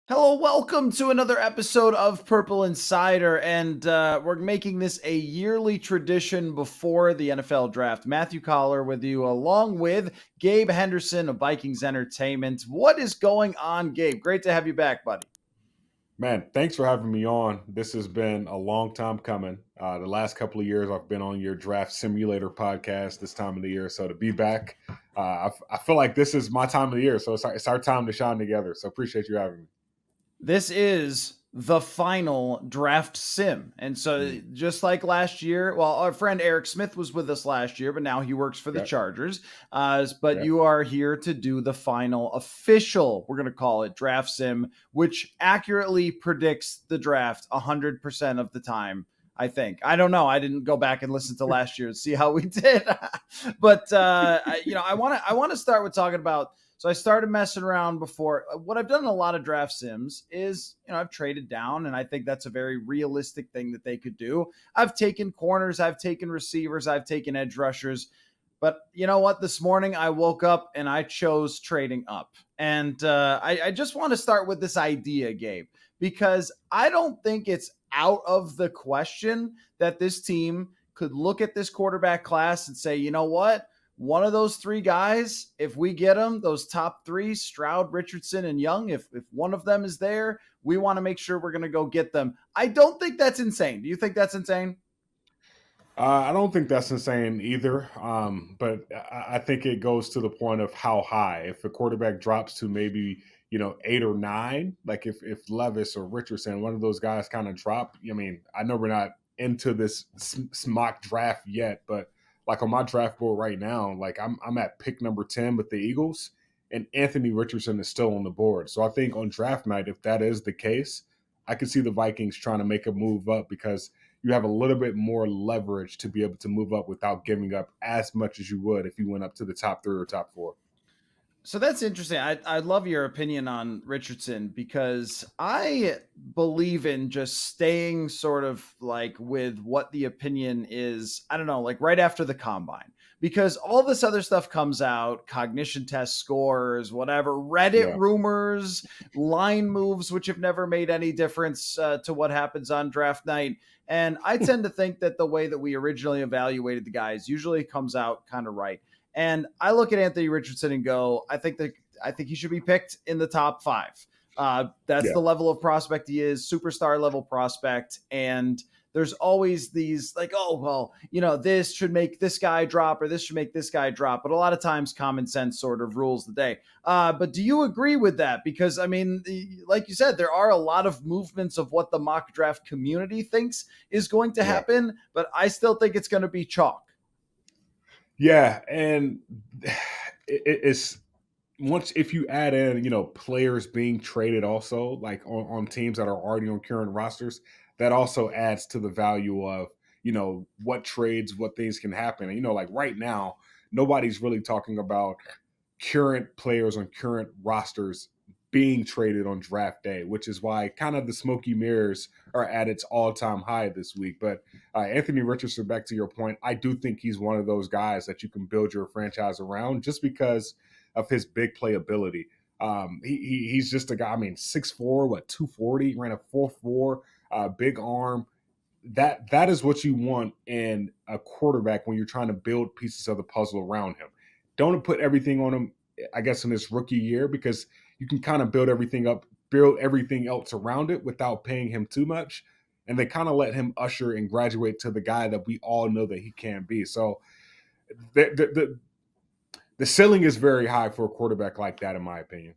Hello, welcome to another episode of Purple Insider, and we're making this a yearly tradition before the NFL draft. Matthew Coller with you, along with Gabe Henderson of Vikings Entertainment. What is going on, Gabe? Great to have you back, buddy. Man, thanks for having me on. This has been a long time coming. The last couple of years, I've been on your draft simulator podcast this time of the year. So to be back, I feel like this is my time of the year. So it's our time to shine together. So appreciate you having me. This is the final draft sim. And so, Mm, just like last year, well, our friend Eric Smith was with us last year, but now he works for the yep, Chargers. But yep. you are here to do the final official, we're going to call it draft sim, which accurately predicts the draft 100% of the time. I think. I don't know. I didn't go back and listen to last year and see how we did. But I want to start with talking about, so I started messing around before. What I've done in a lot of draft sims is, I've traded down, and I think that's a very realistic thing that they could do. I've taken corners, I've taken receivers, I've taken edge rushers. But you know what? This morning I woke up and I chose trading up. And I just want to start with this idea, Gabe, because I don't think it's out of the question that this team could look at this quarterback class and say, you know what? One of those three guys, if we get them, those top three, Stroud, Richardson, and Young, if one of them is there, we want to make sure we're going to go get them. I don't think that's insane. Do you think that's insane? I don't think that's insane either. But I think it goes to the point of how high. If a quarterback drops to maybe 8 or 9, like if Levis or Richardson, one of those guys kind of drop. I mean, I know we're not into this mock draft yet, but like on my draft board right now, like I'm at pick number 10 with the Eagles, and Anthony Richardson is still on the board. So I think on draft night, if that is the case, I could see the Vikings trying to make a move up because you have a little bit more leverage to be able to move up without giving up as much as you would if you went up to the top three or top four. So that's interesting. I love your opinion on Richardson because I believe in just staying sort of like with what the opinion is. I don't know, like right after the combine, because all this other stuff comes out, cognition test scores, whatever, Reddit Yeah. rumors, line moves, which have never made any difference to what happens on draft night. And I tend to think that the way that we originally evaluated the guys usually comes out kind of right. And I look at Anthony Richardson and go, I think he should be picked in the top five. That's Yeah. the level of prospect he is, superstar level prospect. And there's always these like, oh, well, this should make this guy drop or this should make this guy drop. But a lot of times common sense sort of rules the day. But do you agree with that? Because, I mean, like you said, there are a lot of movements of what the mock draft community thinks is going to Yeah. happen, but I still think it's going to be chalk. Yeah. And it's once if you add in, players being traded also, like on teams that are already on current rosters, that also adds to the value of, what trades, what things can happen. And, like right now, nobody's really talking about current players on current rosters being traded on draft day, which is why kind of the smoky mirrors are at its all-time high this week. But Anthony Richardson, back to your point, I do think he's one of those guys that you can build your franchise around just because of his big playability. He's just a guy. I mean, 6'4", 240, ran a 4.4, big arm. That is what you want in a quarterback when you're trying to build pieces of the puzzle around him. Don't put everything on him, I guess, in his rookie year because you can kind of build everything else around it without paying him too much. And they kind of let him usher and graduate to the guy that we all know that he can be. So the ceiling is very high for a quarterback like that, in my opinion.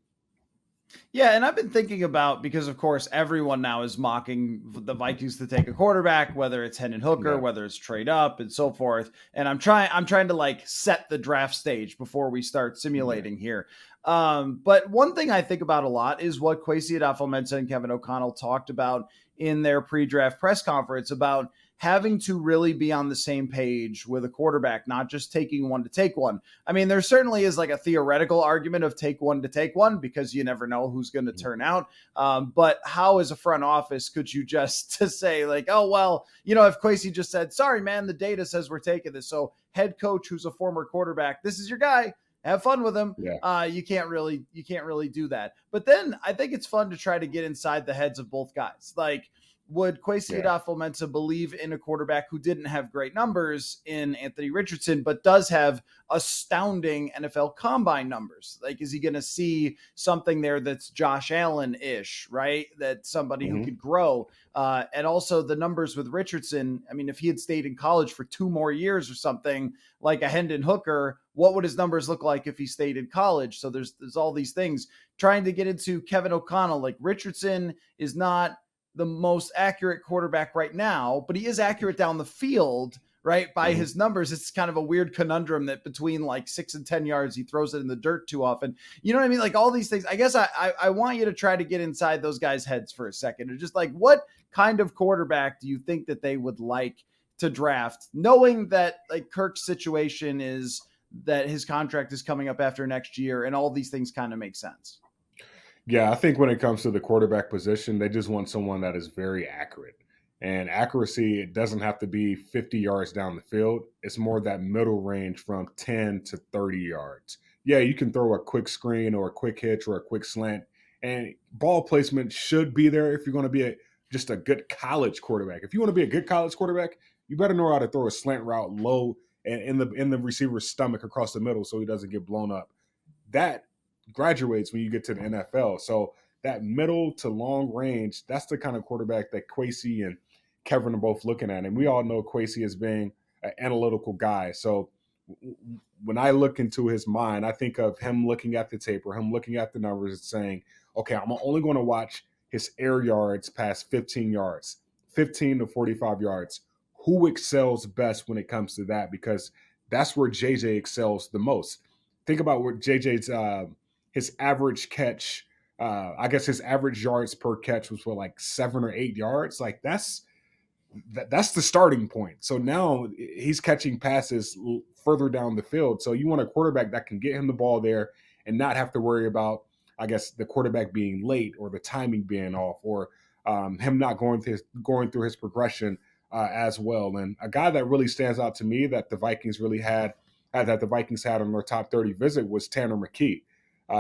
Yeah, and I've been thinking about, because of course everyone now is mocking the Vikings to take a quarterback, whether it's Hendon Hooker, Yeah. whether it's trade up, and so forth. And I'm trying to like set the draft stage before we start Yeah. simulating here. But one thing I think about a lot is what Kwesi Adofo-Mensah and Kevin O'Connell talked about in their pre-draft press conference about having to really be on the same page with a quarterback, not just taking one to take one. I mean, there certainly is like a theoretical argument of take one to take one because you never know who's going to turn out. But how, as a front office, could you just to say like, oh, well, if Kwesi just said, sorry, man, the data says we're taking this. So head coach, who's a former quarterback, this is your guy. have fun with him. Yeah. You can't really do that. But then I think it's fun to try to get inside the heads of both guys. Like, would Kwesi Yeah. Adofo-Mensah believe in a quarterback who didn't have great numbers in Anthony Richardson, but does have astounding NFL combine numbers? Like, is he going to see something there that's Josh Allen-ish, right? That somebody who could grow. And also the numbers with Richardson. I mean, if he had stayed in college for 2 more years or something like a Hendon Hooker, what would his numbers look like if he stayed in college? So there's all these things trying to get into Kevin O'Connell. Like, Richardson is not the most accurate quarterback right now, but he is accurate down the field, right? By his numbers. It's kind of a weird conundrum that between like 6 and 10 yards, he throws it in the dirt too often. You know what I mean? Like, all these things. I guess I want you to try to get inside those guys' heads for a second. And just like, what kind of quarterback do you think that they would like to draft, knowing that like Kirk's situation is that his contract is coming up after next year and all these things kind of make sense? Yeah, I think when it comes to the quarterback position, they just want someone that is very accurate. And accuracy, it doesn't have to be 50 yards down the field. It's more that middle range from 10 to 30 yards. Yeah, you can throw a quick screen or a quick hitch or a quick slant, and ball placement should be there if you're going to be just a good college quarterback. If you want to be a good college quarterback, you better know how to throw a slant route low and in the receiver's stomach across the middle so he doesn't get blown up. That graduates when you get to the NFL. So that middle to long range, that's the kind of quarterback that Kwesi and Kevin are both looking at. And we all know Kwesi as being an analytical guy. So when I look into his mind, I think of him looking at the tape or him looking at the numbers and saying, okay, I'm only going to watch his air yards past 15 yards, 15 to 45 yards. Who excels best when it comes to that? Because that's where JJ excels the most. Think about what JJ's his average catch. I guess his average yards per catch was like 7 or 8 yards. Like that's the starting point. So now he's catching passes further down the field. So you want a quarterback that can get him the ball there and not have to worry about, I guess, the quarterback being late or the timing being off or him not going through his progression as well. And a guy that really stands out to me that the Vikings really had that the Vikings had on their top 30 visit was Tanner McKee.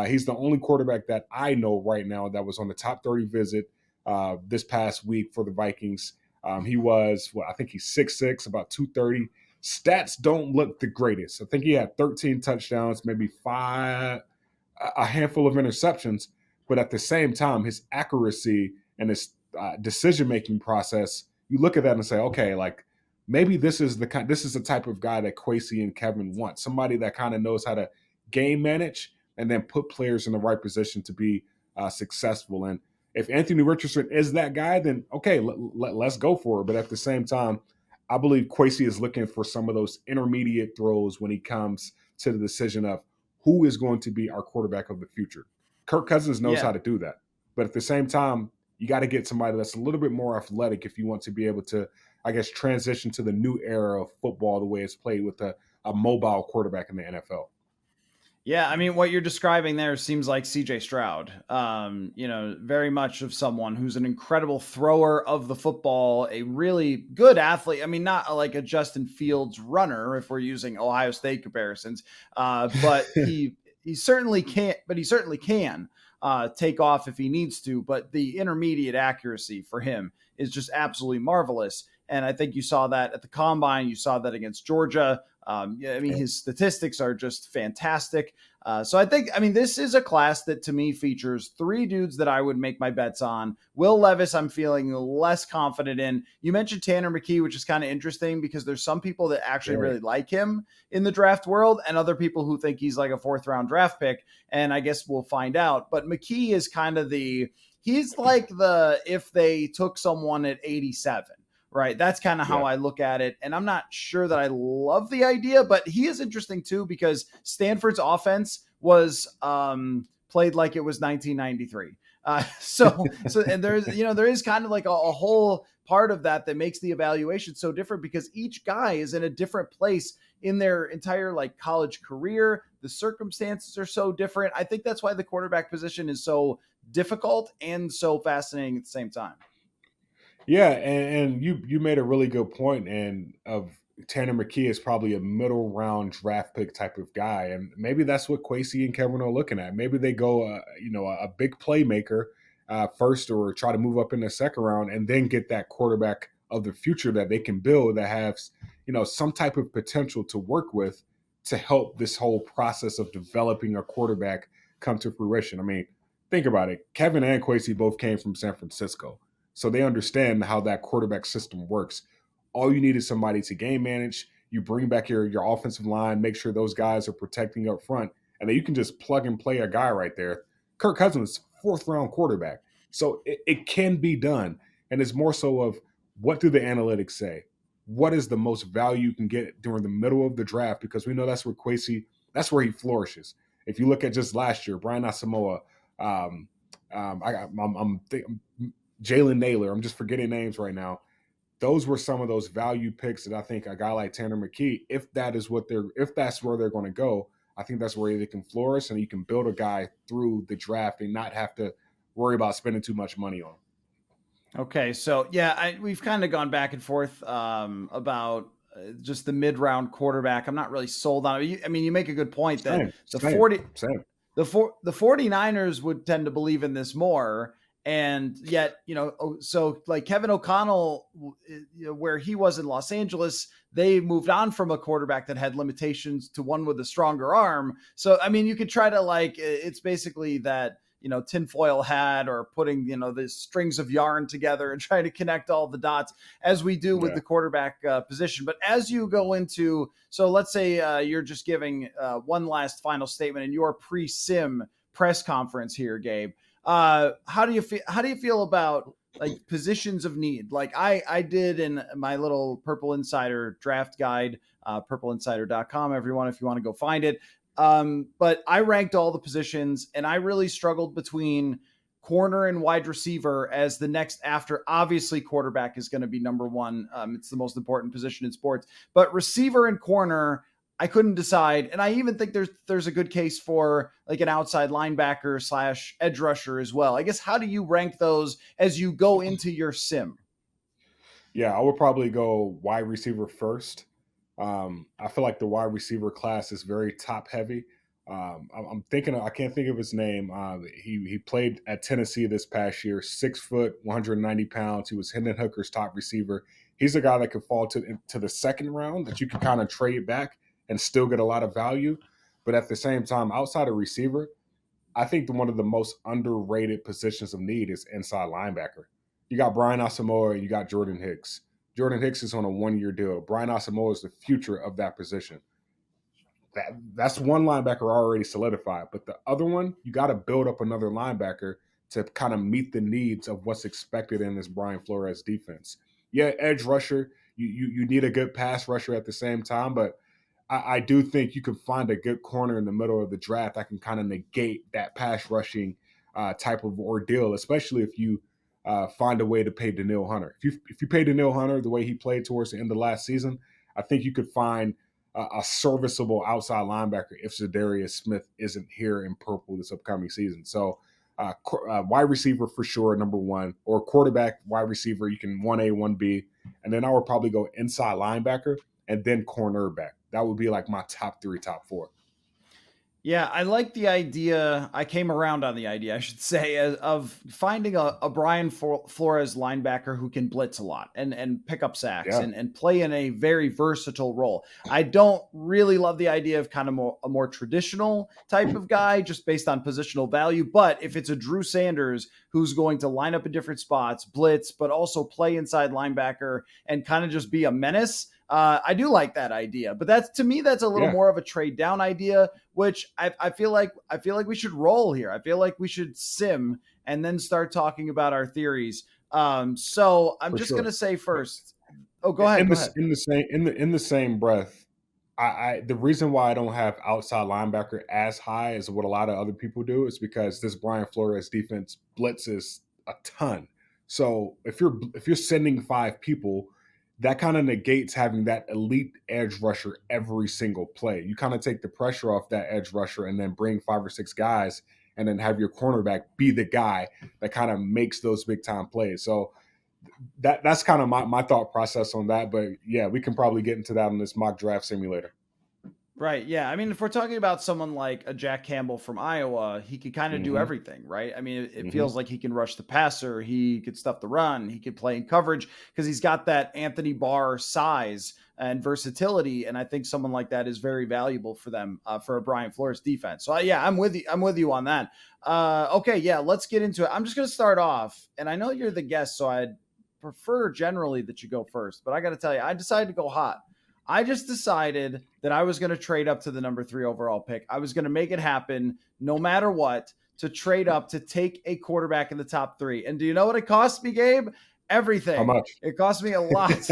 He's the only quarterback that I know right now that was on the top 30 visit this past week for the Vikings. He was, I think he's 6'6", about 230. Stats don't look the greatest. I think he had 13 touchdowns, maybe a handful of interceptions. But at the same time, his accuracy and his decision-making process, you look at that and say, okay, like maybe this is the type of guy that Kwesi and Kevin want. Somebody that kind of knows how to game manage and then put players in the right position to be successful. And if Anthony Richardson is that guy, then okay, let's go for it. But at the same time, I believe Kwesi is looking for some of those intermediate throws when he comes to the decision of who is going to be our quarterback of the future. Kirk Cousins knows how to do that. But at the same time, you got to get somebody that's a little bit more athletic if you want to be able to, I guess, transition to the new era of football the way it's played with a mobile quarterback in the NFL. Yeah, I mean, what you're describing there seems like CJ Stroud. Very much of someone who's an incredible thrower of the football, a really good athlete. I mean, not like a Justin Fields runner, if we're using Ohio State comparisons, but he certainly can't. But he certainly can take off if he needs to. But the intermediate accuracy for him is just absolutely marvelous. And I think you saw that at the combine. You saw that against Georgia. His statistics are just fantastic. So I think, this is a class that to me features 3 dudes that I would make my bets on. Will Levis, I'm feeling less confident in. You mentioned Tanner McKee, which is kind of interesting because there's some people that actually really like him in the draft world and other people who think he's like a 4th round draft pick. And I guess we'll find out. But McKee is kind of he's like if they took someone at 87. Right. That's kind of how I look at it. And I'm not sure that I love the idea, but he is interesting too, because Stanford's offense was played like it was 1993. And there is kind of like a whole part of that makes the evaluation so different because each guy is in a different place in their entire like college career. The circumstances are so different. I think that's why the quarterback position is so difficult and so fascinating at the same time. Yeah, and you made a really good point, and of Tanner McKee is probably a middle round draft pick type of guy, and maybe that's what Kwesi and Kevin are looking at. Maybe they go, a big playmaker first, or try to move up in the second round, and then get that quarterback of the future that they can build that has, some type of potential to work with to help this whole process of developing a quarterback come to fruition. I mean, think about it. Kevin and Kwesi both came from San Francisco, so they understand how that quarterback system works. All you need is somebody to game manage. You bring back your offensive line, make sure those guys are protecting up front, and then you can just plug and play a guy right there. Kirk Cousins, fourth round quarterback. So it can be done. And it's more so of, what do the analytics say? What is the most value you can get during the middle of the draft? Because we know that's where Kwesi, that's where he flourishes. If you look at just last year, Brian Asamoah, I'm Jalen Naylor, I'm just forgetting names right now. Those were some of those value picks that I think a guy like Tanner McKee, if that's where they're going to go, I think that's where they can flourish, and you can build a guy through the draft and not have to worry about spending too much money on him. Okay, so yeah, we've kind of gone back and forth about just the mid-round quarterback. I'm not really sold on it. I mean, you make a good point that Same. the 49ers would tend to believe in this more, and yet, so like Kevin O'Connell, where he was in Los Angeles, they moved on from a quarterback that had limitations to one with a stronger arm. So I mean, you could try to, like, it's basically that, tinfoil hat, or putting, the strings of yarn together and trying to connect all the dots, as we do with the quarterback position. But as you go into, so let's say you're just giving one last final statement in your pre-sim press conference here, Gabe. How do you feel about, like, positions of need? Like I did in my little Purple Insider draft guide, purpleinsider.com, everyone, if you want to go find it. But I ranked all the positions, and I really struggled between corner and wide receiver as the next after. Obviously, quarterback is going to be number one. It's the most important position in sports, but receiver and corner, I couldn't decide. And I even think there's a good case for, like, an outside linebacker / edge rusher as well. I guess, how do you rank those as you go into your sim? Yeah, I would probably go wide receiver first. I feel like the wide receiver class is very top heavy. I'm thinking, I can't think of his name. He played at Tennessee this past year. 6 foot, 190 pounds. He was Hendon Hooker's top receiver. He's a guy that could fall to the second round, that you can kind of trade back and still get a lot of value. But at the same time, outside of receiver, I think one of the most underrated positions of need is inside linebacker. You got Brian Asamoah and you got Jordan Hicks. Jordan Hicks is on a 1 year deal. Brian Asamoah is the future of that position. That's one linebacker already solidified. But the other one, you got to build up another linebacker to kind of meet the needs of what's expected in this Brian Flores defense. Yeah, edge rusher, you need a good pass rusher at the same time, but I do think you can find a good corner in the middle of the draft that can kind of negate that pass rushing type of ordeal, especially if you find a way to pay Danielle Hunter. If you pay Danielle Hunter the way he played towards the end of last season, I think you could find a serviceable outside linebacker if Za'Darius Smith isn't here in purple this upcoming season. So wide receiver for sure, number one, or quarterback, wide receiver, you can 1A, 1B. And then I would probably go inside linebacker and then cornerback. That would be like my top three, top four. Yeah, I like the idea. I came around on the idea, I should say, of finding a Brian Flores linebacker who can blitz a lot and pick up sacks Yeah. and play in a very versatile role. I don't really love the idea of kind of a more traditional type of guy just based on positional value. But if it's a Drew Sanders who's going to line up in different spots, blitz, but also play inside linebacker and kind of just be a menace, I do like that idea. But to me, that's a little more of a trade down idea, which I feel like we should roll here. I feel like we should sim and then start talking about our theories. So I'm just gonna say first. Oh, go ahead. In the same breath, the reason why I don't have outside linebacker as high as what a lot of other people do is because this Brian Flores defense blitzes a ton. So if you're sending 5 people, that kind of negates having that elite edge rusher every single play. You kind of take the pressure off that edge rusher and then bring 5 or 6 guys and then have your cornerback be the guy that kind of makes those big time plays. So that's kind of my thought process on that. But yeah, we can probably get into that on this mock draft simulator. Right. Yeah. I mean, if we're talking about someone like a Jack Campbell from Iowa, he could kind of do Hmm. everything, right? I mean, it Hmm. feels like he can rush the passer, he could stuff the run, he could play in coverage because he's got that Anthony Barr size and versatility. And I think someone like that is very valuable for them for a Brian Flores defense. So yeah, I'm with you. I'm with you on that. Okay. Yeah. Let's get into it. I'm just going to start off, and I know you're the guest, so I'd prefer generally that you go first, but I got to tell you, I decided to go hot. I just decided that I was going to trade up to the number 3 overall pick. I was going to make it happen no matter what, to trade up to take a quarterback in the top 3. And do you know what it cost me, Gabe? How Everything. much? It cost me a lot.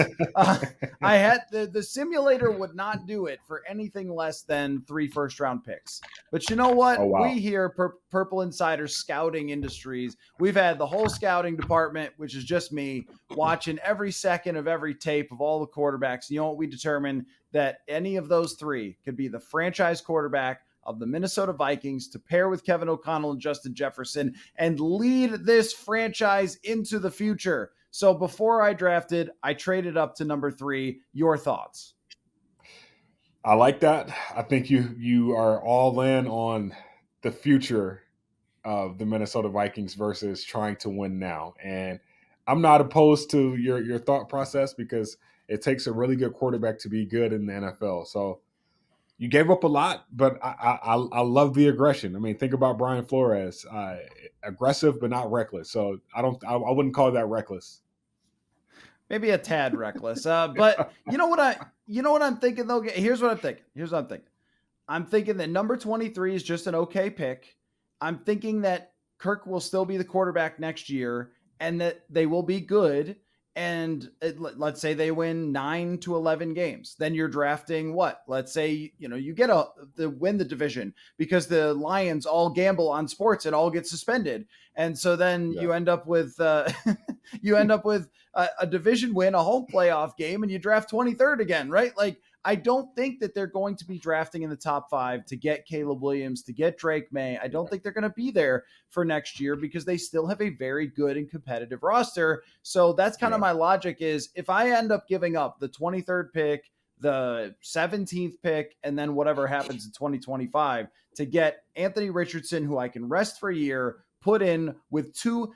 I had the simulator would not do it for anything less than 3 first-round picks. But you know Oh what? wow. We here, Purple Insider Scouting Industries, we've had the whole scouting department, which is just me, watching every second of every tape of all the quarterbacks. You know what we determined? That any of those 3 could be the franchise quarterback of the Minnesota Vikings to pair with Kevin O'Connell and Justin Jefferson and lead this franchise into the future. So before I drafted, I traded up to number 3. Your thoughts? I like that. I think you are all in on the future of the Minnesota Vikings versus trying to win now. And I'm not opposed to your thought process because it takes a really good quarterback to be good in the NFL. So you gave up a lot, but I love the aggression. I mean, think about Brian Flores, aggressive but not reckless. So I wouldn't call that reckless. Maybe a tad reckless. But you know what I'm thinking though? Here's what I'm thinking. I'm thinking that number 23 is just an okay pick. I'm thinking that Kirk will still be the quarterback next year and that they will be good. And let's say they win 9 to 11 games. Then you're drafting what? Let's say, you get to win the division because the Lions all gamble on sports and all get suspended. And so then Yeah. you end up with a division win, a home playoff game, and you draft 23rd again, right? Like, I don't think that they're going to be drafting in the top 5 to get Caleb Williams, to get Drake May. I don't think they're going to be there for next year because they still have a very good and competitive roster. So that's kind of Yeah. my logic is if I end up giving up the 23rd pick, the 17th pick, and then whatever happens in 2025 to get Anthony Richardson, who I can rest for a year, put in with two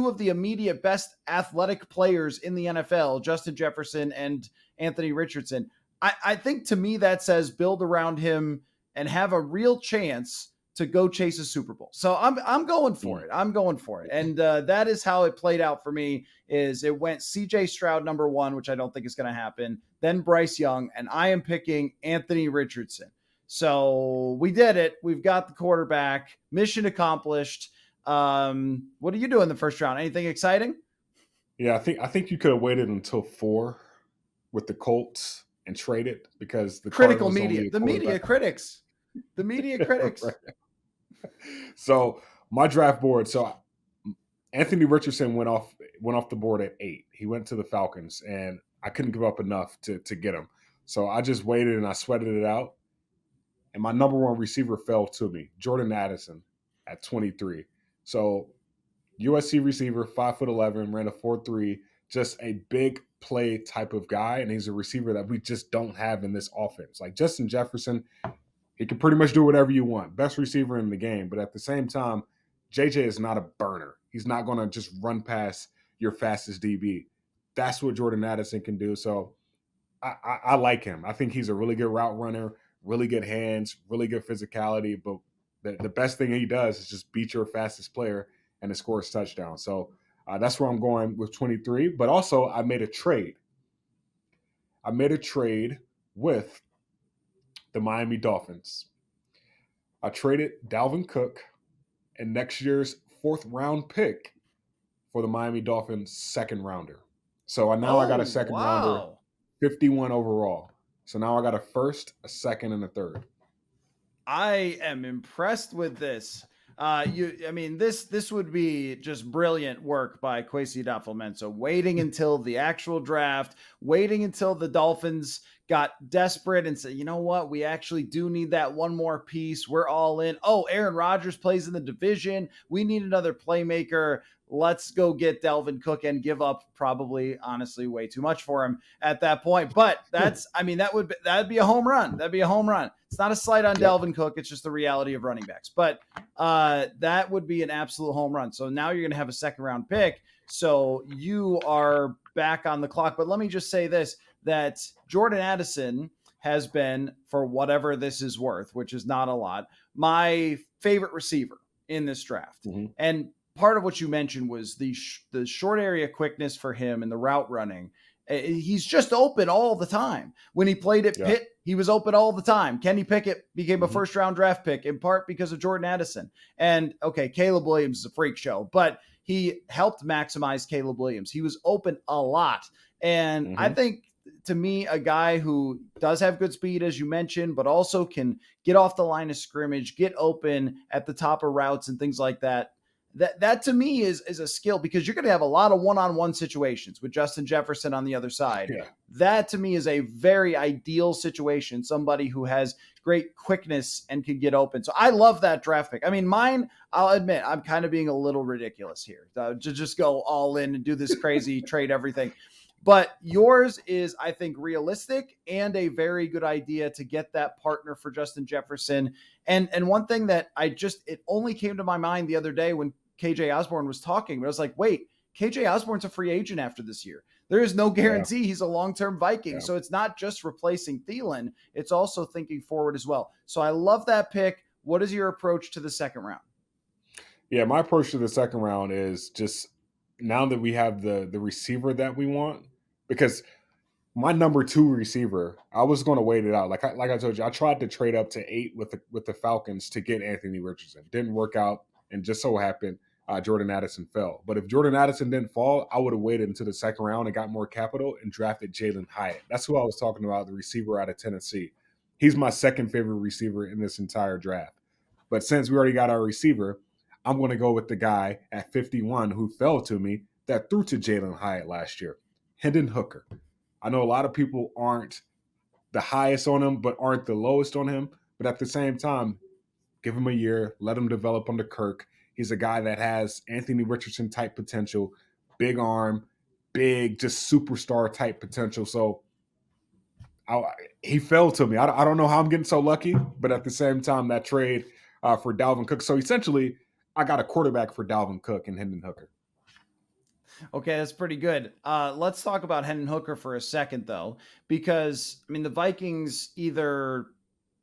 of the immediate best athletic players in the NFL, Justin Jefferson and Anthony Richardson. I think to me that says build around him and have a real chance to go chase a Super Bowl. So I'm going for it. I'm going for it. And that is how it played out for me is it went CJ Stroud number 1, which I don't think is going to happen, then Bryce Young, and I am picking Anthony Richardson. So we did it. We've got the quarterback. Mission accomplished. What do you do in the first round? Anything exciting? Yeah, I think you could have waited until 4 with the Colts and traded because the Critical Cardinals media, only a the media quarterback. critics, the media critics. Right. So my draft board. So Anthony Richardson went off the board at 8. He went to the Falcons, and I couldn't give up enough to get him. So I just waited and I sweated it out. And my number 1 receiver fell to me, Jordan Addison, at 23. So USC receiver, 5'11", ran a 4.3, just a big play type of guy, and he's a receiver that we just don't have in this offense. Like Justin Jefferson, he can pretty much do whatever you want. Best receiver in the game. But at the same time, JJ is not a burner. He's not going to just run past your fastest DB. That's what Jordan Addison can do. So I like him. I think he's a really good route runner, really good hands, really good physicality. But the best thing he does is just beat your fastest player and score a touchdown. So that's where I'm going with 23. But also, I made a trade. I made a trade with the Miami Dolphins. I traded Dalvin Cook and next year's 4th round pick for the Miami Dolphins second rounder. So now I got a Oh, second rounder, wow. 51 overall. So now I got a first, a second, and a third. I am impressed with this. This would be just brilliant work by Kwesi Adofo-Mensah, waiting until the actual draft, waiting until the Dolphins got desperate and said, you know what? We actually do need that one more piece. We're all in. Oh, Aaron Rodgers plays in the division. We need another playmaker. Let's go get Dalvin Cook and give up probably, honestly, way too much for him at that point. But that'd be a home run. That'd be a home run. It's not a slight on Dalvin Cook. It's just the reality of running backs. But that would be an absolute home run. So now you're going to have a second round pick. So you are back on the clock. But let me just say this, that Jordan Addison has been, for whatever this is worth, which is not a lot, my favorite receiver in this draft. Mm-hmm. And part of what you mentioned was the short area quickness for him and the route running. He's just open all the time. When he played at Pitt, he was open all the time. Kenny Pickett became a first-round draft pick in part because of Jordan Addison. And, okay, Caleb Williams is a freak show, but he helped maximize Caleb Williams. He was open a lot. And I think, to me, a guy who does have good speed, as you mentioned, but also can get off the line of scrimmage, get open at the top of routes and things like that, that to me is a skill, because you're going to have a lot of one-on-one situations with Justin Jefferson on the other side. Yeah. That to me is a very ideal situation. Somebody who has great quickness and can get open. So I love that draft pick. I mean, mine, I'll admit, I'm kind of being a little ridiculous here to just go all in and do this crazy trade everything. But yours is, I think, realistic and a very good idea to get that partner for Justin Jefferson. And one thing that it only came to my mind the other day when KJ Osborne was talking, but I was like, wait, KJ Osborne's a free agent after this year. There is no guarantee he's a long-term Viking. Yeah. So it's not just replacing Thielen. It's also thinking forward as well. So I love that pick. What is your approach to the second round? Yeah, my approach to the second round is just, now that we have the receiver that we want, because my number 2 receiver, I was going to wait it out. Like I told you, I tried to trade up to 8 with the Falcons to get Anthony Richardson. Didn't work out, and just so happened Jordan Addison fell. But if Jordan Addison didn't fall, I would have waited until the second round and got more capital and drafted Jalen Hyatt. That's who I was talking about, the receiver out of Tennessee. He's my second favorite receiver in this entire draft. But since we already got our receiver, I'm going to go with the guy at 51 who fell to me that threw to Jalen Hyatt last year, Hendon Hooker. I know a lot of people aren't the highest on him, but aren't the lowest on him. But at the same time, give him a year, let him develop under Kirk. He's a guy that has Anthony Richardson type potential, big arm, big, just superstar type potential. So he fell to me. I don't know how I'm getting so lucky, but at the same time, that trade for Dalvin Cook. So essentially, I got a quarterback for Dalvin Cook and Hendon Hooker. Okay, that's pretty good. Let's talk about Hendon Hooker for a second, though, because, I mean, the Vikings either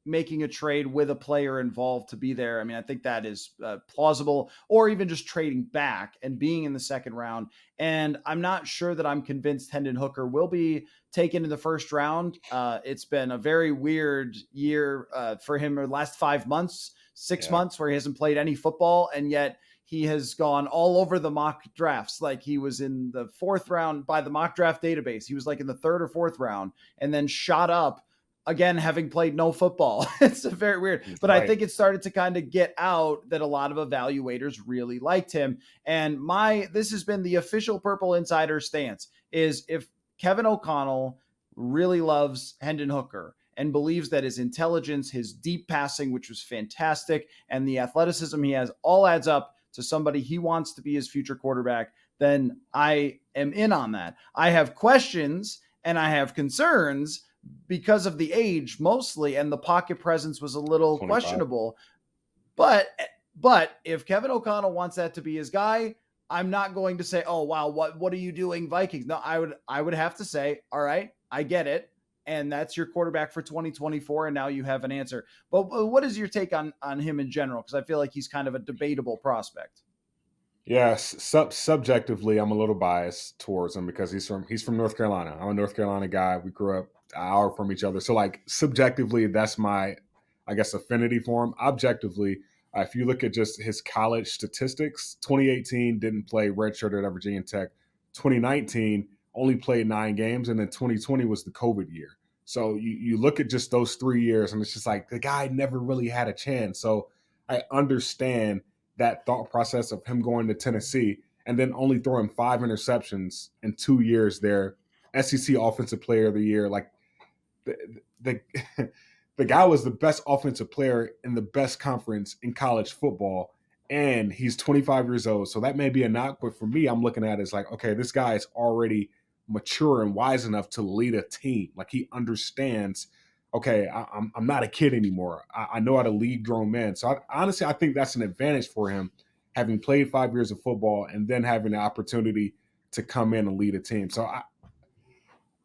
making a trade with a player involved to be there. I mean, I think that is plausible, or even just trading back and being in the second round. And I'm not sure that I'm convinced Hendon Hooker will be taken in the first round. It's been a very weird year for him, or the last 5 months, 6 months, where he hasn't played any football. And yet he has gone all over the mock drafts. Like, he was in the 4th round by the mock draft database. He was like in the 3rd or 4th round, and then shot up again, having played no football. It's very weird, but right. I think it started to kind of get out that a lot of evaluators really liked him. And this has been the official Purple Insider stance, is if Kevin O'Connell really loves Hendon Hooker and believes that his intelligence, his deep passing, which was fantastic, and the athleticism he has all adds up to somebody he wants to be his future quarterback, then I am in on that. I have questions and I have concerns because of the age mostly, and the pocket presence was a little 25. Questionable. But if Kevin O'Connell wants that to be his guy, I'm not going to say, oh, wow, what are you doing, Vikings? No, I would have to say, all right, I get it. And that's your quarterback for 2024. And now you have an answer. But what is your take on him in general? Because I feel like he's kind of a debatable prospect. Yes, subjectively, I'm a little biased towards him because he's from North Carolina. I'm a North Carolina guy. We grew up an hour from each other. So, like, subjectively, that's my, I guess, affinity for him. Objectively, if you look at just his college statistics, 2018 didn't play, redshirted at Virginia Tech. 2019 only played 9 games, and then 2020 was the COVID year. So you look at just those 3 years, and it's just like the guy never really had a chance. So I understand that thought process of him going to Tennessee and then only throwing 5 interceptions in 2 years there, SEC Offensive Player of the Year. Like, the the guy was the best offensive player in the best conference in college football, and he's 25 years old. So that may be a knock, but for me, I'm looking at it as like, okay, this guy is already mature and wise enough to lead a team. Like he understands. Okay, I'm not a kid anymore. I know how to lead grown men. So honestly, I think that's an advantage for him, having played 5 years of football and then having the opportunity to come in and lead a team. So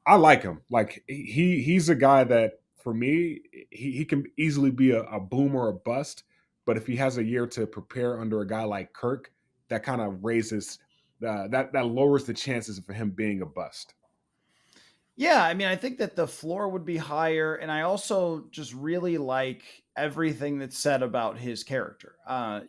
I like him. Like he's a guy that for me he can easily be a boom or a bust. But if he has a year to prepare under a guy like Kirk, that kind of raises that lowers the chances of him being a bust. Yeah, I mean, I think that the floor would be higher, and I also just really like everything that's said about his character. Like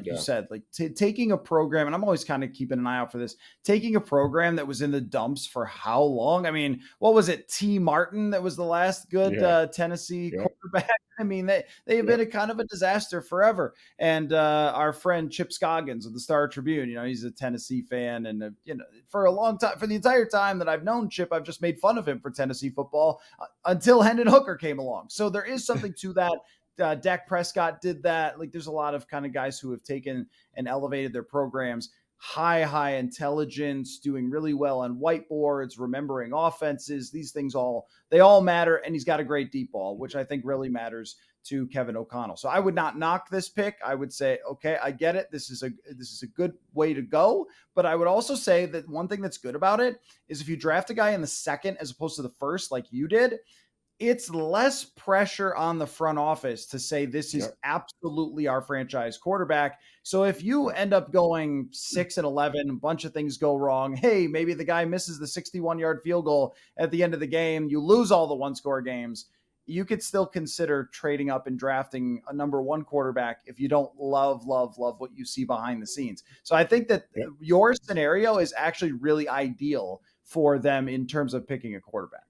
you Yeah, said, like taking a program, and I'm always kind of keeping an eye out for this. Taking a program that was in the dumps for how long? I mean, what was it? T. Martin that was the last good yeah, Tennessee yep, quarterback. I mean, they have been yep, a kind of a disaster forever. And our friend Chip Scoggins of the Star Tribune, he's a Tennessee fan, and for a long time, for the entire time that I've known Chip, I've just made fun of him for Tennessee football until Hendon Hooker came along. So there is something to that. Dak Prescott did that. Like, there's a lot of kind of guys who have taken and elevated their programs. High intelligence, doing really well on whiteboards, remembering offenses. These things they all matter. And he's got a great deep ball, which I think really matters to Kevin O'Connell. So I would not knock this pick. I would say, okay, I get it. This is a good way to go. But I would also say that one thing that's good about it is if you draft a guy in the second as opposed to the first, like you did, it's less pressure on the front office to say this is yep, absolutely our franchise quarterback. So if you end up going 6-11, a bunch of things go wrong. Hey, maybe the guy misses the 61-yard field goal at the end of the game. You lose all the one-score games. You could still consider trading up and drafting a number one quarterback if you don't love what you see behind the scenes. So I think that yep. your scenario is actually really ideal for them in terms of picking a quarterback.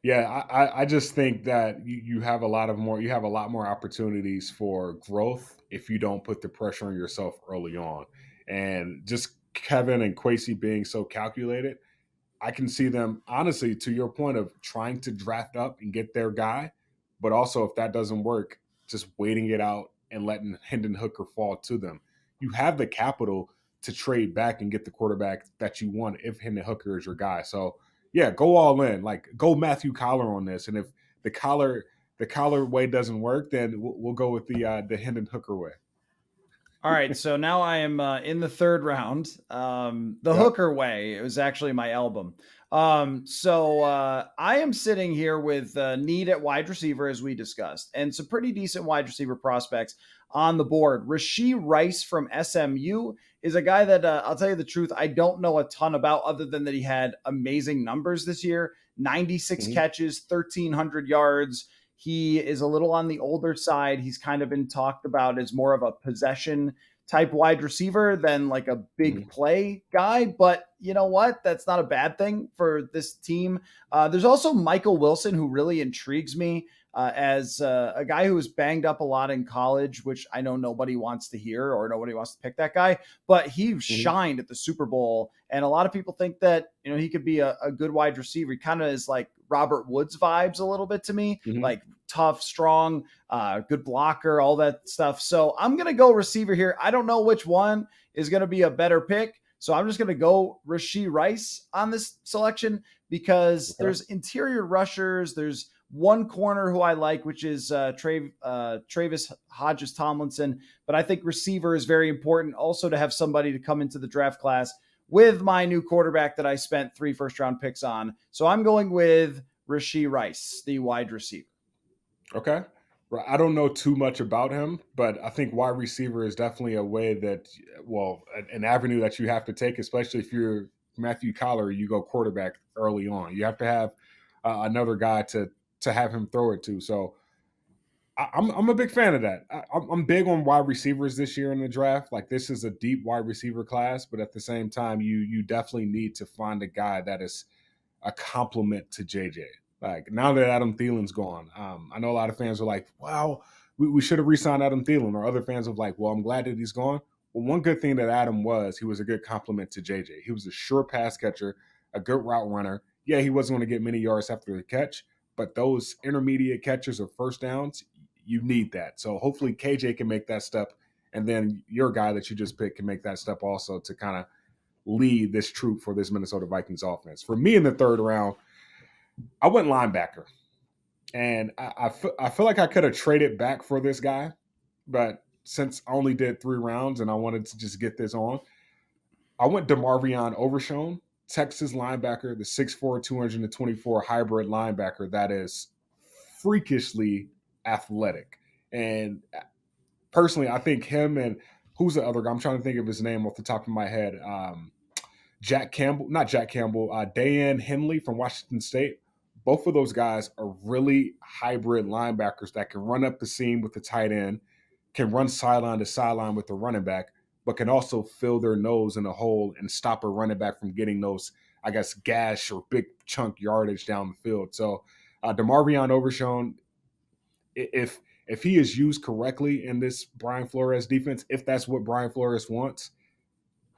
Yeah, I just think that you have you have a lot more opportunities for growth if you don't put the pressure on yourself early on. And just Kevin and Quasey being so calculated, I can see them honestly to your point of trying to draft up and get their guy, but also if that doesn't work, just waiting it out and letting Hendon Hooker fall to them. You have the capital to trade back and get the quarterback that you want if Hendon Hooker is your guy. So yeah, go all in. Like go Matthew Coller on this. And if the Coller way doesn't work, then we'll go with the Hendon Hooker way. All right, so now I am in the third round. The Yep. Hooker Way, it was actually my album. I am sitting here with need at wide receiver, as we discussed, and some pretty decent wide receiver prospects on the board. Rashee Rice from SMU is a guy that I'll tell you the truth, I don't know a ton about other than that he had amazing numbers this year, 96 Mm-hmm. catches, 1,300 yards. He is a little on the older side. He's kind of been talked about as more of a possession type wide receiver than like a big Mm-hmm. play guy. But you know what? That's not a bad thing for this team. There's also Michael Wilson, who really intrigues me as a guy who was banged up a lot in college, which I know nobody wants to hear or nobody wants to pick that guy, but he Mm-hmm. shined at the Super Bowl. And a lot of people think that, he could be a good wide receiver. He kind of is like Robert Woods vibes a little bit to me, Mm-hmm. like tough, strong, good blocker, all that stuff. So I'm going to go receiver here. I don't know which one is going to be a better pick. So I'm just going to go Rashee Rice on this selection because Okay. there's interior rushers. There's one corner who I like, which is Travis Hodges Tomlinson. But I think receiver is very important also to have somebody to come into the draft class with my new quarterback that I spent 3 first-round picks on. So I'm going with Rashee Rice, the wide receiver. Okay. Well, I don't know too much about him, but I think wide receiver is definitely a way that, well, an avenue that you have to take, especially if you're Matthew Coller, you go quarterback early on. You have to have another guy to have him throw it to. So I'm a big fan of that. I'm big on wide receivers this year in the draft. Like this is a deep wide receiver class, but at the same time, you definitely need to find a guy that is a compliment to JJ. Like now that Adam Thielen's gone, I know a lot of fans are like, "Wow, we should have re-signed Adam Thielen," or other fans are like, "Well, I'm glad that he's gone." Well, one good thing that Adam was, he was a good compliment to JJ. He was a sure pass catcher, a good route runner. yeah, he wasn't going to get many yards after the catch, but those intermediate catches or first downs, you need that. So hopefully KJ can make that step, and then your guy that you just picked can make that step also to kind of lead this troop for this Minnesota Vikings offense. For me in the third round, I went linebacker. And I feel like I could have traded back for this guy, but since I only did 3 rounds and I wanted to just get this on, I went DeMarvion Overshown, Texas linebacker, the 6'4", 224 hybrid linebacker that is freakishly athletic. And personally, I think him and who's the other guy? I'm trying to think of his name off the top of my head. Jack Campbell, not Jack Campbell, Dan Henley from Washington State. Both of those guys are really hybrid linebackers that can run up the seam with the tight end, can run sideline to sideline with the running back, but can also fill their nose in a hole and stop a running back from getting those, I guess, gash or big chunk yardage down the field. So DeMarvion Overshown, if he is used correctly in this Brian Flores defense, if that's what Brian Flores wants,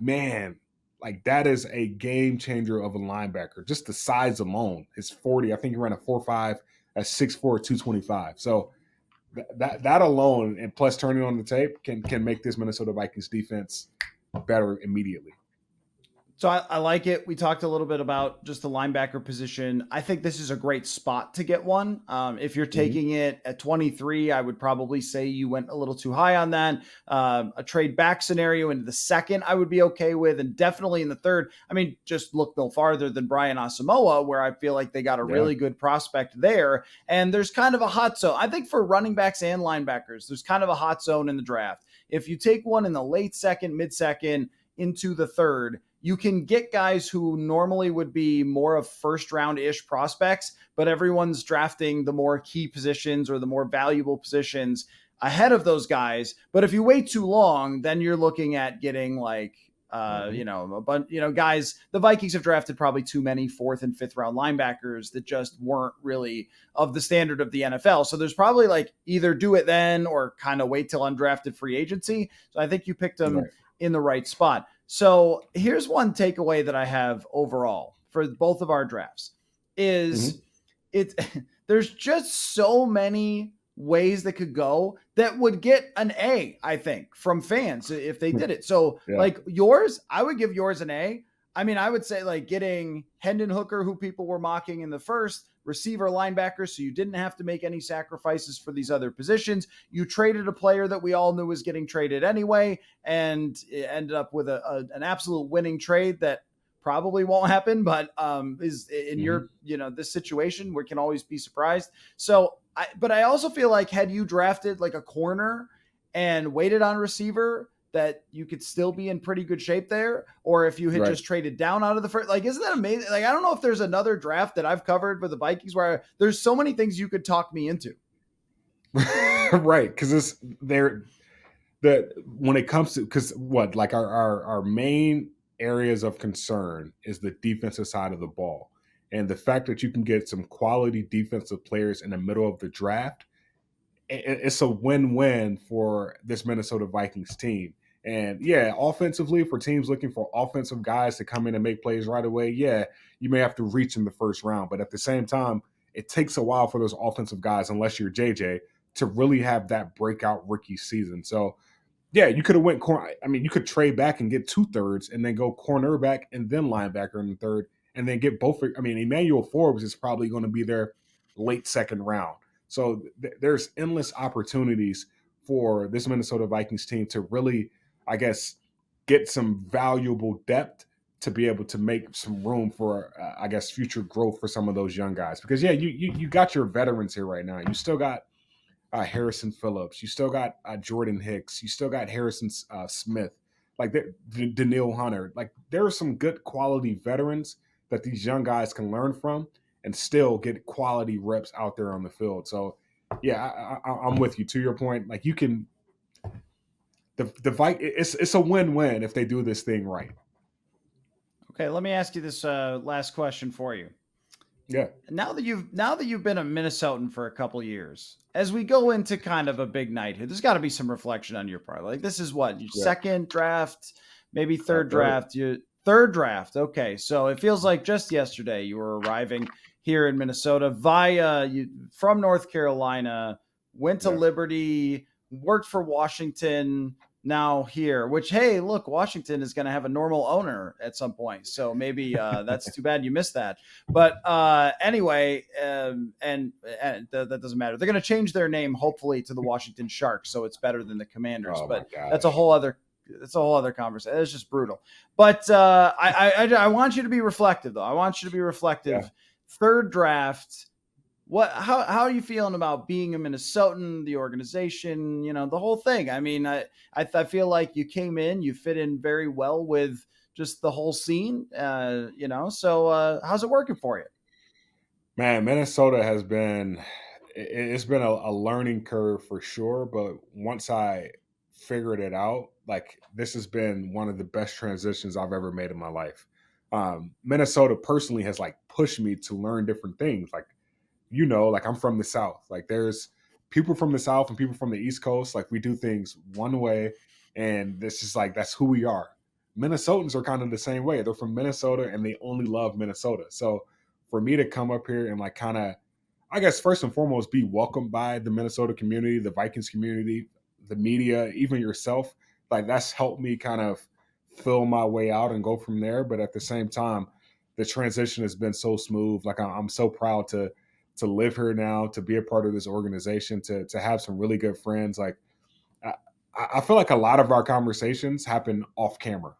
man, like that is a game changer of a linebacker. Just the size alone, his 40. I think he ran a 4.5 at 6'4", 225. So that alone, and plus turning on the tape, can make this Minnesota Vikings defense better immediately. So I like it. We talked a little bit about just the linebacker position. I think this is a great spot to get one. If you're taking it at 23, I would probably say you went a little too high on that. A trade back scenario into the second, I would be okay with, and definitely in the third. I mean, just look no farther than Brian Asamoah, where I feel like they got a really good prospect there. And there's kind of a hot zone. I think for running backs and linebackers, there's kind of a hot zone in the draft. If you take one in the late second, mid-second, into the third, you can get guys who normally would be more of first round-ish prospects, but everyone's drafting the more key positions or the more valuable positions ahead of those guys. But if you wait too long, then you're looking at getting like, guys, the Vikings have drafted probably too many 4th and 5th round linebackers that just weren't really of the standard of the NFL. So there's probably like either do it then or kind of wait till undrafted free agency. So I think you picked them in the right spot. So here's one takeaway that I have overall for both of our drafts is there's just so many ways that could go that would get an A, I think, from fans if they did it. So like yours, I would give yours an A. I mean, I would say like getting Hendon Hooker, who people were mocking in the first, receiver, linebacker, so you didn't have to make any sacrifices for these other positions. You traded a player that we all knew was getting traded anyway, and it ended up with an absolute winning trade that probably won't happen, but is in your, this situation, we can always be surprised. So, but I also feel like had you drafted like a corner and waited on receiver, that you could still be in pretty good shape there. Or if you had just traded down out of the first, like, isn't that amazing? Like, I don't know if there's another draft that I've covered with the Vikings where there's so many things you could talk me into. Right. Cause when it comes to, cause what, like our main areas of concern is the defensive side of the ball. And the fact that you can get some quality defensive players in the middle of the draft, it's a win-win for this Minnesota Vikings team. And yeah, offensively, for teams looking for offensive guys to come in and make plays right away, yeah, you may have to reach in the first round. But at the same time, it takes a while for those offensive guys, unless you're JJ, to really have that breakout rookie season. So yeah, you could have went corner. I mean, you could trade back and get 2/3 and then go cornerback and then linebacker in the third and then get both. I mean, Emmanuel Forbes is probably going to be there late second round. So there's endless opportunities for this Minnesota Vikings team to really, I guess, get some valuable depth to be able to make some room for, I guess, future growth for some of those young guys. Because, yeah, you got your veterans here right now. You still got Harrison Phillips. You still got Jordan Hicks. You still got Harrison Smith. Like Daniil Hunter. Like there are some good quality veterans that these young guys can learn from and still get quality reps out there on the field. So, yeah, I'm with you. To your point, like you can, it's a win-win if they do this thing right. Okay, let me ask you this last question for you. Yeah. Now that you've been a Minnesotan for a couple years, as we go into kind of a big night here, there's got to be some reflection on your part. Like this is what your second draft, maybe third draft. Third draft. Okay. So it feels like just yesterday you were arriving here in Minnesota from North Carolina, went to Yeah. Liberty, worked for Washington, now here, which, hey, look, Washington is going to have a normal owner at some point. So maybe that's too bad you missed that. But anyway, that doesn't matter. They're going to change their name, hopefully, to the Washington Sharks. So it's better than the Commanders. Oh my But that's a gosh. whole other. It's a whole other conversation. It's just brutal. But I want you to be reflective, though. I want you to be Yeah. reflective. Third draft. How are you feeling about being a Minnesotan, the organization, the whole thing? I mean, I feel like you came in, you fit in very well with just the whole scene, So how's it working for you? Man, Minnesota has been it's been a learning curve for sure, but once I figured it out, like this has been one of the best transitions I've ever made in my life. Minnesota personally has like pushed me to learn different things. Like, like I'm from the South. Like there's people from the South and people from the East Coast. Like we do things one way, and this is like that's who we are. Minnesotans are kind of the same way. They're from Minnesota and they only love Minnesota. So for me to come up here and like kind of, I guess first and foremost, be welcomed by the Minnesota community, the Vikings community, the media, even yourself, like that's helped me kind of fill my way out and go from there. But at the same time, the transition has been so smooth. Like I'm so proud to live here now, to be a part of this organization, to have some really good friends. Like I, I feel like a lot of our conversations happen off camera,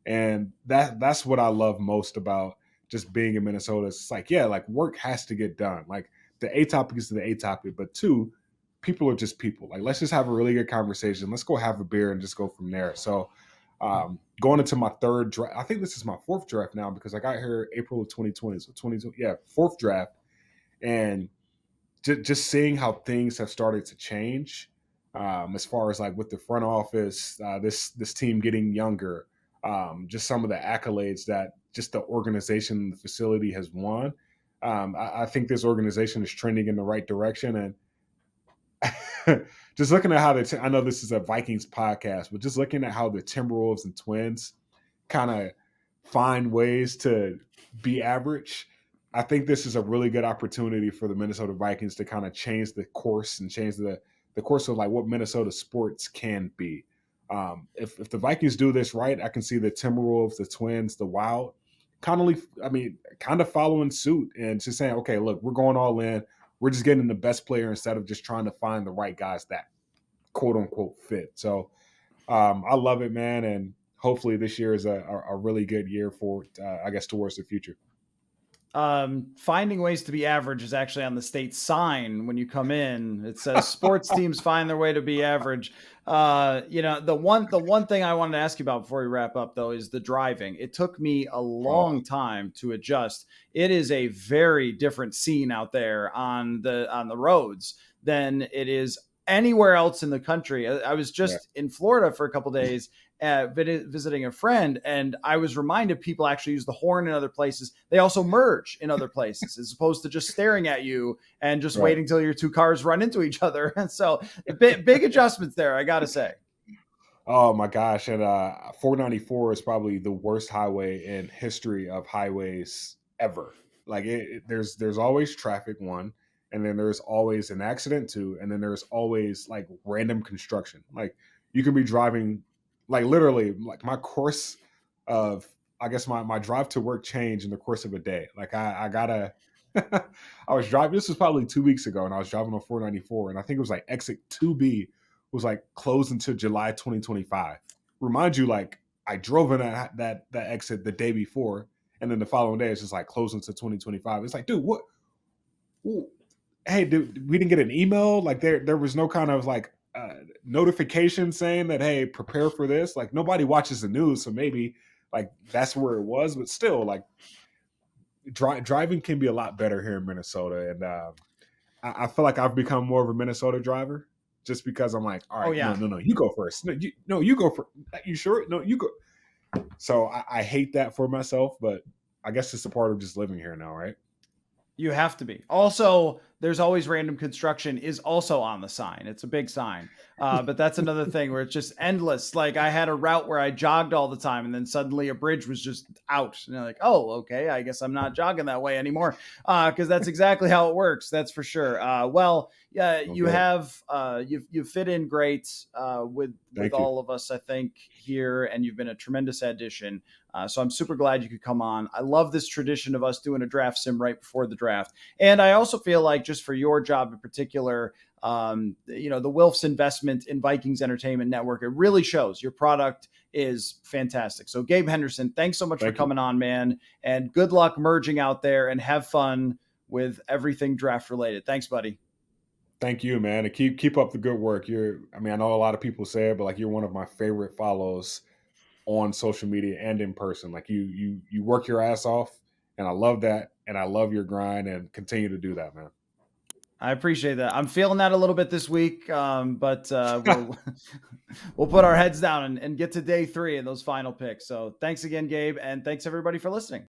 and that's what I love most about just being in Minnesota. It's like, yeah, like work has to get done. Like the A topic is the A topic, but two, people are just people. Like let's just have a really good conversation. Let's go have a beer and just go from there. So going into my third draft, I think this is my fourth draft now because I got here April of 2020. So 2020, yeah, fourth draft, and just seeing how things have started to change, as far as like with the front office, this team getting younger, just some of the accolades that just the organization, the facility has won. I think this organization is trending in the right direction, and just looking at how I know this is a Vikings podcast, but just looking at how the Timberwolves and Twins kind of find ways to be average. I think this is a really good opportunity for the Minnesota Vikings to kind of change the course and change the course of like what Minnesota sports can be. If the Vikings do this right, I can see the Timberwolves, the Twins, the Wild, kind of following suit and just saying, okay, look, we're going all in. We're just getting the best player instead of just trying to find the right guys that quote unquote fit. So I love it, man, and hopefully this year is a really good year for I guess towards the future. Finding ways to be average is actually on the state sign when you come in. It says sports teams find their way to be average. The one thing I wanted to ask you about before we wrap up though is the driving. It took me a Oh, long time to adjust. It is a very different scene out there on the roads than it is anywhere else in the country. I was yeah, just in Florida for a couple days visiting a friend, and I was reminded people actually use the horn in other places. They also merge in other places as opposed to just staring at you and just right. waiting until your two cars run into each other. And so big adjustments there, I got to say. Oh my gosh, and 494 is probably the worst highway in history of highways ever. Like there's always traffic one, and then there's always an accident two, and then there's always like random construction. Like you can be driving, like literally, like my course of I guess my drive to work changed in the course of a day. Like I gotta. I was driving. This was probably 2 weeks ago, and I was driving on 494, and I think it was like exit 2B was like closed until July 2025. Remind you, like I drove in that exit the day before, and then the following day it's just like closed until 2025. It's like, dude, what? Hey, dude, we didn't get an email. Like there was no kind of like notification saying that hey, prepare for this. Like nobody watches the news, so maybe like that's where it was. But still, like driving can be a lot better here in Minnesota, and I feel like I've become more of a Minnesota driver just because I'm like, all Oh right, no, yeah. no, no, you go first. No, you go first. You sure? No, you go. So I hate that for myself, but I guess it's a part of just living here now, right? You have to be. Also, there's always random construction is also on the sign. It's a big sign. But that's another thing where it's just endless. Like I had a route where I jogged all the time and then suddenly a bridge was just out. And you're like, oh, okay, I guess I'm not jogging that way anymore. Because that's exactly how it works. That's for sure. Well, yeah, you Okay. have you fit in great with Thank you. all of us, I think, here, and you've been a tremendous addition. So I'm super glad you could come on. I love this tradition of us doing a draft sim right before the draft. And I also feel like just for your job in particular, the Wilf's investment in Vikings Entertainment Network, it really shows your product is fantastic. So Gabe Henderson, thanks so much for Thank you. coming on, man. And good luck merging out there and have fun with everything draft related. Thanks, buddy. Thank you, man. And keep up the good work. I mean, I know a lot of people say it, but like you're one of my favorite follows on social media and in person. Like you work your ass off, and I love that, and I love your grind, and continue to do that, man. I appreciate that. I'm feeling that a little bit this week, but we'll we'll put our heads down and get to day 3 and those final picks. So thanks again, Gabe, and thanks everybody for listening.